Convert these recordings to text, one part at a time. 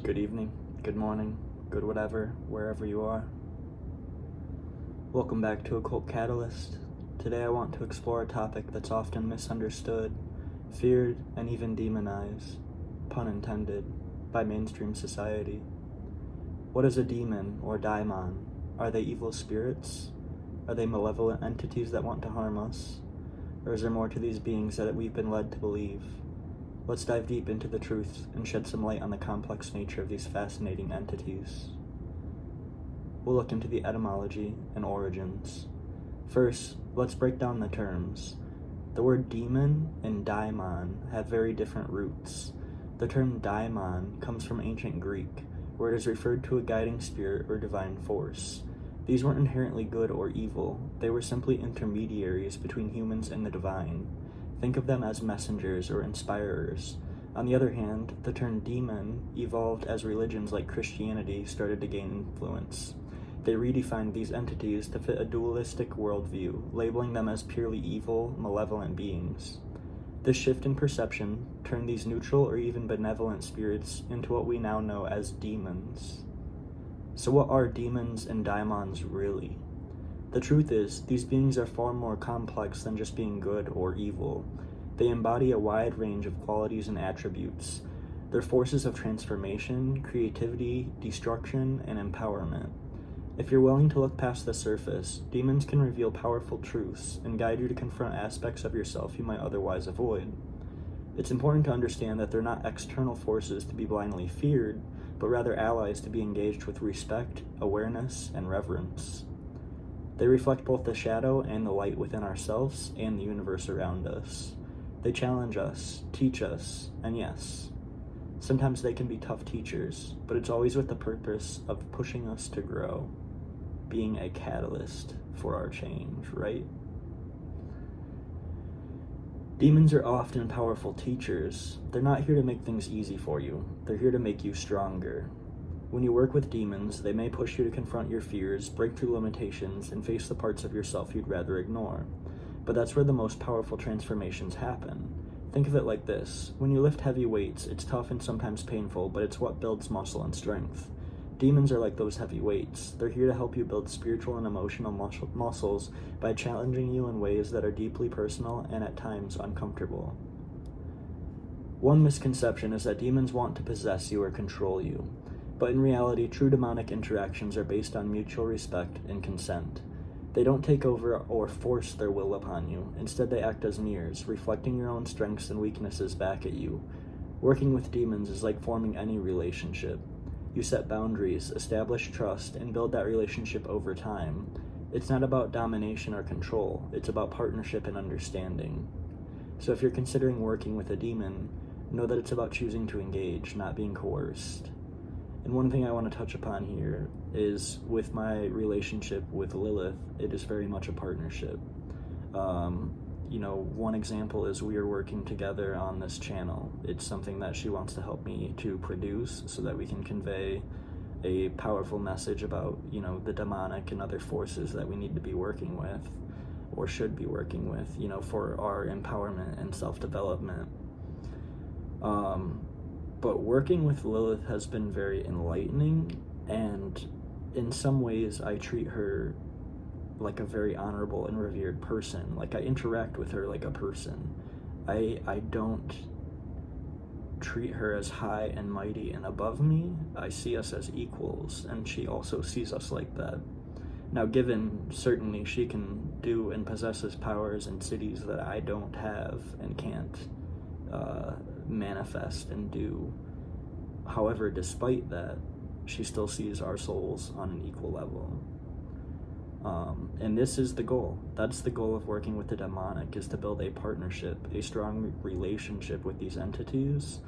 Good evening, good morning, good whatever, wherever you are. Welcome back to Occult Catalyst. Today I want to explore a topic that's often misunderstood, feared, and even demonized, pun intended, by mainstream society. What is a demon or daimon? Are they evil spirits? Are they malevolent entities that want to harm us? Or is there more to these beings that we've been led to believe? Let's dive deep into the truth and shed some light on the complex nature of these fascinating entities. We'll look into the etymology and origins. First, let's break down the terms. The word demon and daimon have very different roots. The term daimon comes from ancient Greek, where it is referred to a guiding spirit or divine force. These weren't inherently good or evil, they were simply intermediaries between humans and the divine. Think of them as messengers or inspirers. On the other hand, the term demon evolved as religions like Christianity started to gain influence. They redefined these entities to fit a dualistic worldview, labeling them as purely evil, malevolent beings. This shift in perception turned these neutral or even benevolent spirits into what we now know as demons. So what are demons and daimons really? The truth is, these beings are far more complex than just being good or evil. They embody a wide range of qualities and attributes. They're forces of transformation, creativity, destruction, and empowerment. If you're willing to look past the surface, demons can reveal powerful truths and guide you to confront aspects of yourself you might otherwise avoid. It's important to understand that they're not external forces to be blindly feared, but rather allies to be engaged with respect, awareness, and reverence. They reflect both the shadow and the light within ourselves and the universe around us. They challenge us, teach us, and yes, sometimes they can be tough teachers, but it's always with the purpose of pushing us to grow, being a catalyst for our change, right? Demons are often powerful teachers. They're not here to make things easy for you. They're here to make you stronger. When you work with demons, they may push you to confront your fears, break through limitations, and face the parts of yourself you'd rather ignore. But that's where the most powerful transformations happen. Think of it like this. When you lift heavy weights, it's tough and sometimes painful, but it's what builds muscle and strength. Demons are like those heavy weights. They're here to help you build spiritual and emotional muscles by challenging you in ways that are deeply personal and at times uncomfortable. One misconception is that demons want to possess you or control you. But in reality, true demonic interactions are based on mutual respect and consent. They don't take over or force their will upon you. Instead, they act as mirrors, reflecting your own strengths and weaknesses back at you. Working with demons is like forming any relationship. You set boundaries, establish trust, and build that relationship over time. It's not about domination or control. It's about partnership and understanding. So if you're considering working with a demon, know that it's about choosing to engage, not being coerced. And one thing I want to touch upon here is with my relationship with Lilith, it is very much a partnership. One example is we are working together on this channel. It's something that she wants to help me to produce so that we can convey a powerful message about, the demonic and other forces that we need to be working with or should be working with, for our empowerment and self-development. But working with Lilith has been very enlightening, and in some ways I treat her like a very honorable and revered person. Like, I interact with her like a person. I don't treat her as high and mighty and above me. I see us as equals, and she also sees us like that. Now, given certainly she can do and possesses powers and cities that I don't have and can't manifest and do. However, despite that, she still sees our souls on an equal level. And this is the goal. That's the goal of working with the demonic, is to build a partnership, a strong relationship with these entities,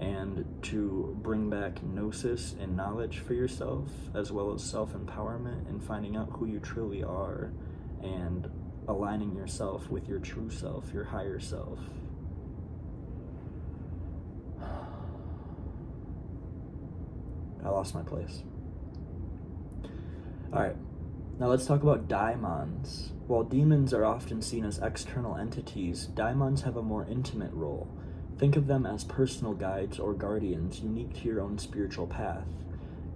and to bring back gnosis and knowledge for yourself, as well as self-empowerment and finding out who you truly are and aligning yourself with your true self, your higher self. I lost my place. Alright, now let's talk about daimons. While demons are often seen as external entities, daimons have a more intimate role. Think of them as personal guides or guardians unique to your own spiritual path.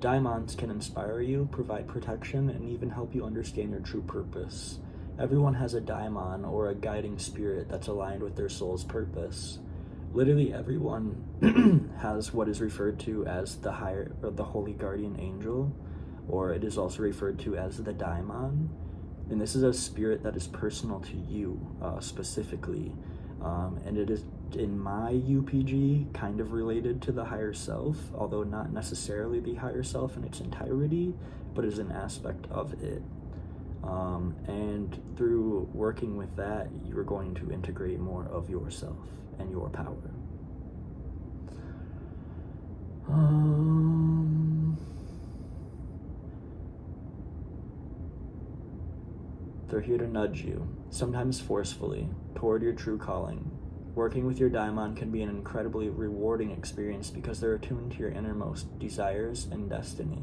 Daimons can inspire you, provide protection, and even help you understand your true purpose. Everyone has a daimon or a guiding spirit that's aligned with their soul's purpose. Literally everyone has what is referred to as the higher or the holy guardian angel, or it is also referred to as the daimon. And this is a spirit that is personal to you specifically. And it is, in my UPG, kind of related to the higher self, although not necessarily the higher self in its entirety, but is an aspect of it. And through working with that, you're going to integrate more of yourself and your power. They're here to nudge you, sometimes forcefully, toward your true calling. Working with your daimon can be an incredibly rewarding experience because they're attuned to your innermost desires and destiny.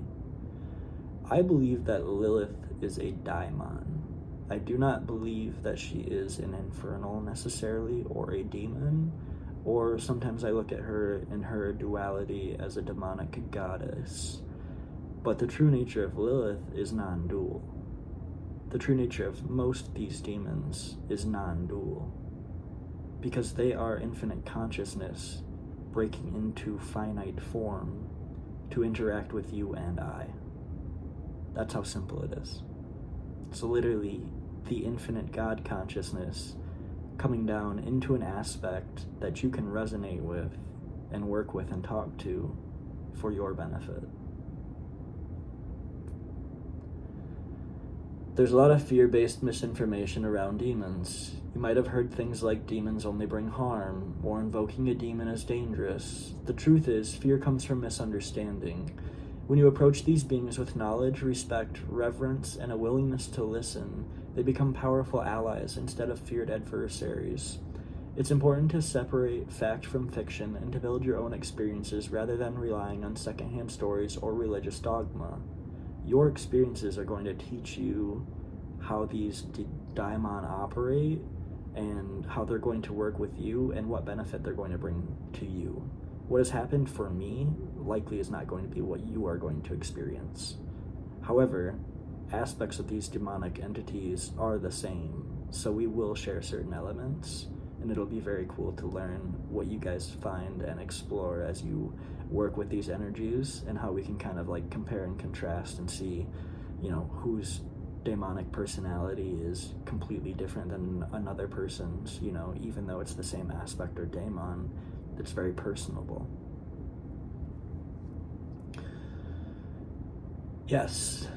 I believe that Lilith is a daimon. I do not believe that she is an infernal necessarily, or a demon, or sometimes I look at her in her duality as a demonic goddess. But the true nature of Lilith is non-dual. The true nature of most of these demons is non-dual, because they are infinite consciousness breaking into finite form to interact with you and I. That's how simple it is. So literally, the infinite God consciousness coming down into an aspect that you can resonate with and work with and talk to for your benefit. There's a lot of fear-based misinformation around demons. You might have heard things like demons only bring harm, or invoking a demon is dangerous. The truth is, fear comes from misunderstanding. When you approach these beings with knowledge, respect, reverence, and a willingness to listen, they become powerful allies instead of feared adversaries. It's important to separate fact from fiction and to build your own experiences rather than relying on secondhand stories or religious dogma. Your experiences are going to teach you how these daimon operate and how they're going to work with you and what benefit they're going to bring to you. What has happened for me likely is not going to be what you are going to experience. However, aspects of these demonic entities are the same, so we will share certain elements, and it'll be very cool to learn what you guys find and explore as you work with these energies, and how we can kind of like compare and contrast and see, you know, whose demonic personality is completely different than another person's, you know, even though it's the same aspect or daimon, it's very personable. Yes,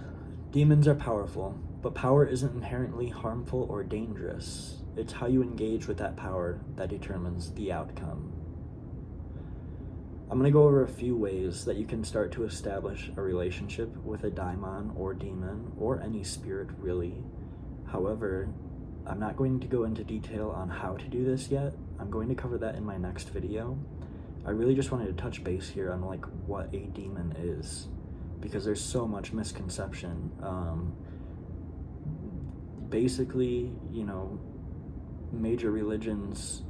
demons are powerful, but power isn't inherently harmful or dangerous. It's how you engage with that power that determines the outcome. I'm going to go over a few ways that you can start to establish a relationship with a daimon or demon, or any spirit really. However, I'm not going to go into detail on how to do this yet. I'm going to cover that in my next video. I really just wanted to touch base here on like what a demon is, because there's so much misconception. Basically, you know, major religions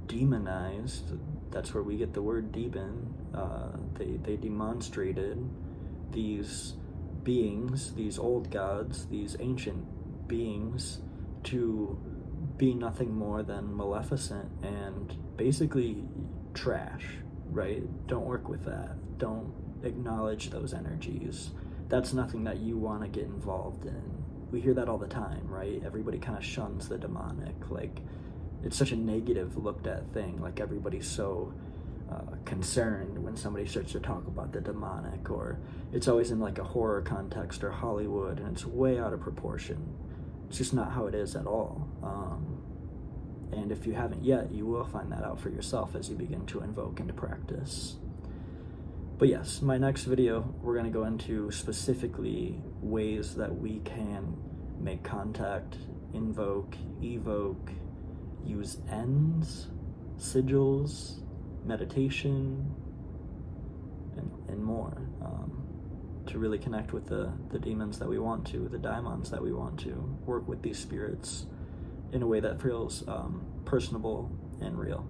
demonized, that's where we get the word demon. They demonstrated these beings, these old gods, these ancient beings, to be nothing more than maleficent and basically trash, right? Don't work with that. Don't acknowledge those energies. That's nothing that you want to get involved in. We hear that all the time, right? Everybody kind of shuns the demonic. Like, it's such a negative looked at thing. Like, everybody's so concerned when somebody starts to talk about the demonic, or it's always in like a horror context or Hollywood, and it's way out of proportion. It's just not how it is at all. And if you haven't yet, you will find that out for yourself as you begin to invoke into practice. But yes, my next video, we're going to go into specifically ways that we can make contact, invoke, evoke, use ends, sigils, meditation, and more, to really connect with the demons that we want to, the daimons that we want to, work with these spirits in a way that feels personable and real.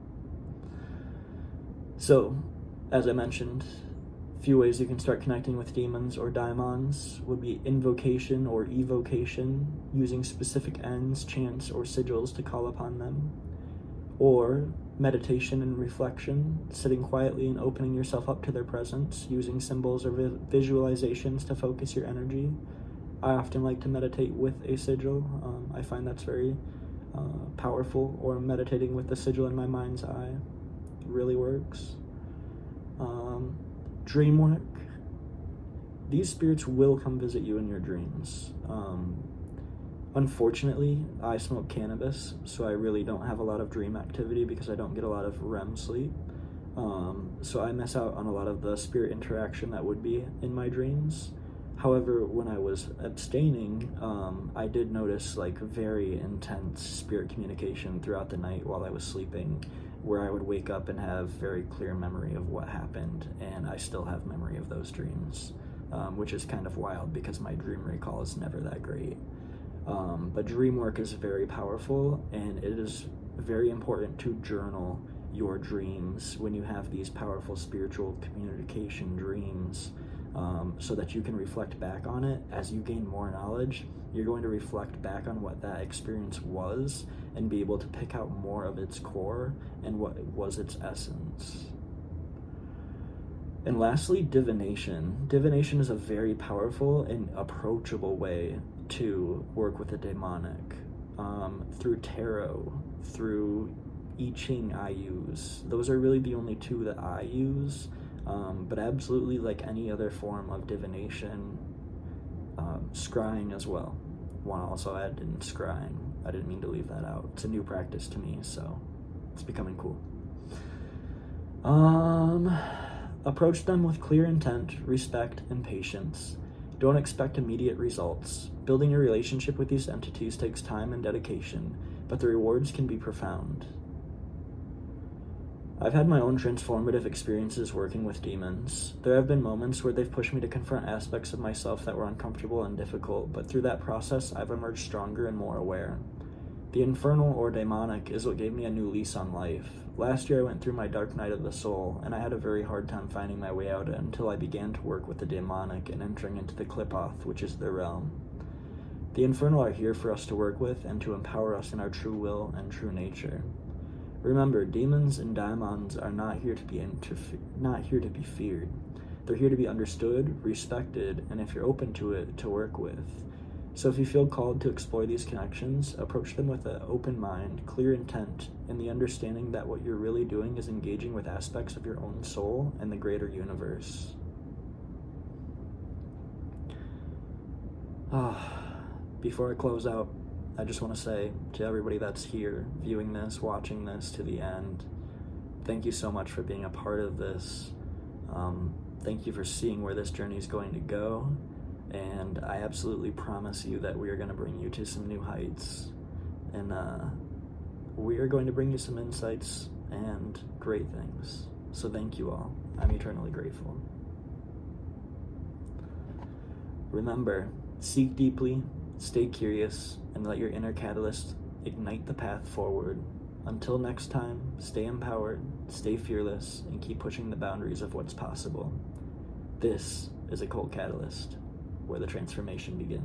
So, as I mentioned, a few ways you can start connecting with demons or daimons would be invocation or evocation, using specific ends, chants, or sigils to call upon them, or meditation and reflection, sitting quietly and opening yourself up to their presence, using symbols or visualizations to focus your energy. I often like to meditate with a sigil. I find that's very powerful, or meditating with the sigil in my mind's eye really works. Dream work. These spirits will come visit you in your dreams. Unfortunately, I smoke cannabis, so I really don't have a lot of dream activity because I don't get a lot of REM sleep. So I miss out on a lot of the spirit interaction that would be in my dreams. However, when I was abstaining, I did notice like very intense spirit communication throughout the night while I was sleeping, where I would wake up and have very clear memory of what happened, and I still have memory of those dreams, which is kind of wild because my dream recall is never that great. But dream work is very powerful, and it is very important to journal your dreams when you have these powerful spiritual communication dreams, so that you can reflect back on it. As you gain more knowledge, you're going to reflect back on what that experience was and be able to pick out more of its core and what was its essence. And lastly, divination. Divination is a very powerful and approachable way to work with the demonic. Through tarot, through I Ching I use. Those are really the only two that I use. But absolutely, like any other form of divination, scrying as well. Want to also add in scrying. I didn't mean to leave that out. It's a new practice to me, so it's becoming cool. Approach them with clear intent, respect, and patience. Don't expect immediate results. Building a relationship with these entities takes time and dedication, but the rewards can be profound. I've had my own transformative experiences working with demons. There have been moments where they've pushed me to confront aspects of myself that were uncomfortable and difficult, but through that process, I've emerged stronger and more aware. The infernal or demonic is what gave me a new lease on life. Last year I went through my dark night of the soul, and I had a very hard time finding my way out until I began to work with the demonic and entering into the Klipoth, which is their realm. The infernal are here for us to work with and to empower us in our true will and true nature. Remember, demons and daimons are not here to be feared. They're here to be understood, respected, and if you're open to it, to work with. So if you feel called to explore these connections, approach them with an open mind, clear intent, and the understanding that what you're really doing is engaging with aspects of your own soul and the greater universe. Before I close out, I just want to say to everybody that's here, viewing this, watching this to the end, thank you so much for being a part of this. Thank you for seeing where this journey is going to go, and I absolutely promise you that we are going to bring you to some new heights, and we are going to bring you some insights and great things. So thank you all. I'm eternally grateful. Remember, seek deeply, stay curious, and let your inner catalyst ignite the path forward. Until next time, stay empowered, stay fearless, and keep pushing the boundaries of what's possible. This is Occult Catalyst, where the transformation begins.